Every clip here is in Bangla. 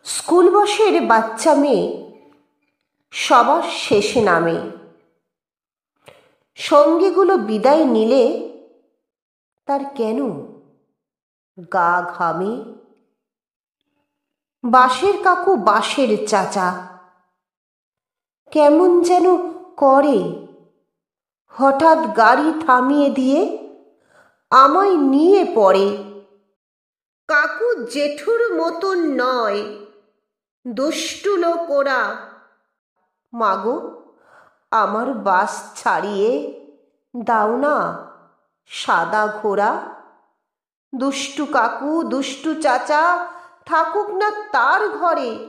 স্কুল বাসের বাচ্চা মেয়ে সবার শেষে নামে। সঙ্গীগুলো বিদায় নিলে তার কেন গা ঘামে। বাসের কাকু বাসের চাচা কেমন যেন করে, হঠাৎ গাড়ি থামিয়ে দিয়ে আমায় নিয়ে পড়ে। কাকু জেঠুর মতন নয়, দুষ্টু লোক ওরা। মাগো, আমার বাস ছাড়িয়ে দাও না সাদা ঘোড়া। দুষ্টু কাকু দুষ্টু চাচা থাকুক না তার ঘরে।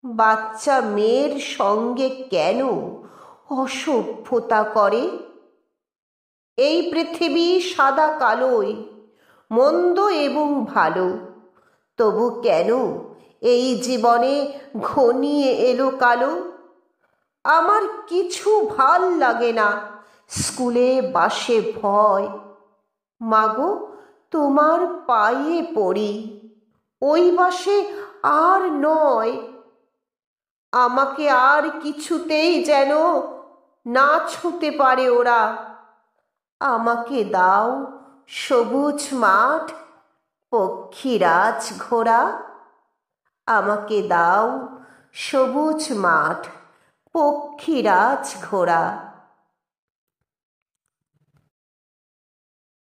বাচ্চা মেয়ের সঙ্গে কেন অসভ্যতা করে। এই পৃথিবী সাদা কালোয়, মন্দ এবং ভালো, তবু কেন এই জীবনে ঘনিয়ে এলো কালো। আমার কিছু ভাল লাগে না স্কুলে বাসে ভয়। মাগো, তোমার পায়ে পড়ি, ওই বাসে আর নয়। আমাকে আর কিছুতেই যেন না ছুঁতে পারে ওরা। আমাকে দাও সবুজ মাঠ, পক্ষীরাজ ঘোড়া। আমাকে দাও সবুজ মাঠ, পক্ষীরাজ ঘোড়া।